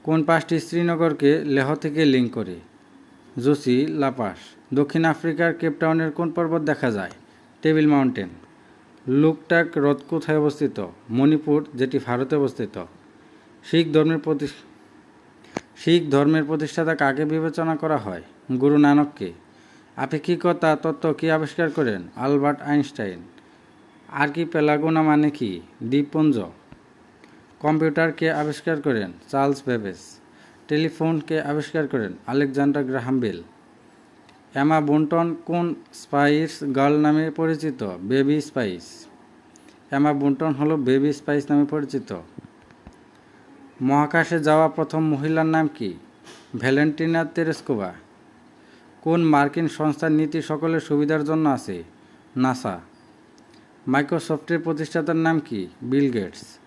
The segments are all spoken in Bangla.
কোন পাঁচটি শ্রীনগরকে লেহ থেকে লিঙ্ক করে? জোসি লাপাস। দক্ষিণ আফ্রিকার কেপটাউনের কোন পর্বত দেখা যায়? Table mountain. লোকটাক হ্রদ কোথায় অবস্থিত? মণিপুর, যেটি ভারতে অবস্থিত। শিখ ধর্মের প্রতিষ্ঠাতা কাকে বিবেচনা করা হয়? গুরু নানককে। আপেক্ষিকতা তত্ত্ব কে আবিষ্কার করেন? Albert Einstein. আর্কিপেলাগো মানে কি? দ্বীপপুঞ্জ। কম্পিউটার কে আবিষ্কার করেন? Charles Babbage. টেলিফোন কে আবিষ্কার করেন? Alexander Graham bell. এমা বন্টন কোন স্পাইস গার্ল নামে পরিচিত? Baby spice. এমা বন্টন হলো বেবি স্পাইস নামে পরিচিত। মহাকাশে যাওয়া প্রথম মহিলার নাম কি? Valentina Tereshkova. কোন মার্কিন সংস্থার নীতি সকলের সুবিধার জন্য আছে? নাসা। মাইক্রোসফটের প্রতিষ্ঠাতার নাম কি? Bill Gates.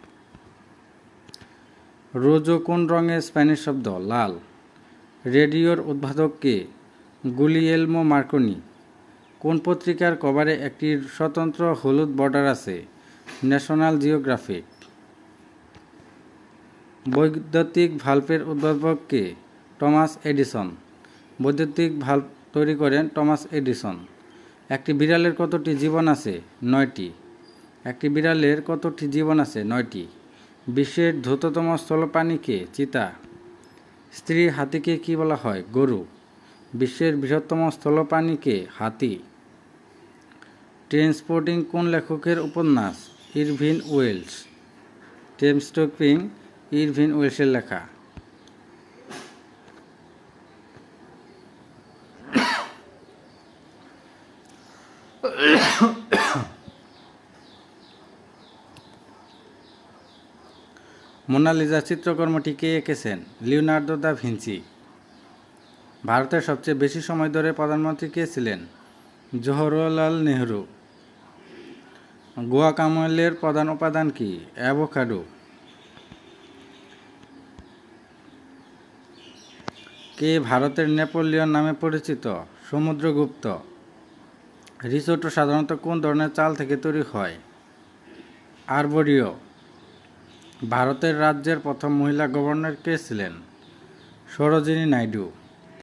রোজো কোন রঙের স্প্যানিশ শব্দ? লাল। রেডিওর উদ্ভাবক কে? গুলিয়েলমো মার্কনি। কোন পত্রিকার কভারে একটি স্বতন্ত্র হলুদ বর্ডার আছে? National Geographic. বৈদ্যুতিক ভাল্বের উদ্ভাবক কে? Thomas Edison. বৈদ্যুতিক ভাল্ব তৈরি করেন টমাস এডিসন। একটি বিড়ালের কতটি জীবন আছে? 9টি। একটি বিড়ালের কতটি জীবন আছে? 9টি। বিশ্বের দ্রুততম স্থলপ্রাণী কে? চিতা। স্ত্রী হাতিকে কি বলা হয়? গরু। বিশ্বের বৃহত্তম স্থলপ্রাণী কে? হাতি। ট্রেনস্পোর্টিং কোন লেখকের উপন্যাস? Irvine Wales. ট্রেনস্পোর্টিং ইরভিন ওয়েলসের লেখা। মোনালিসা চিত্রকর্মটি কে এঁকেছেন? Leonardo da Vinci. ভারতের সবচেয়ে বেশি সময় ধরে প্রধানমন্ত্রী কে ছিলেন? জওহরলাল নেহরু। গুয়াকামোলের প্রধান উপাদান কি? অ্যাভোকাডো। কে ভারতের নেপোলিয়ন নামে পরিচিত? সমুদ্রগুপ্ত। রিসোটো সাধারণত কোন ধরনের চাল থেকে তৈরি হয়? আরবোরীয়। ভারতের রাজ্যের প্রথম মহিলা গভর্নর কে ছিলেন? সরোজিনী নাইডু।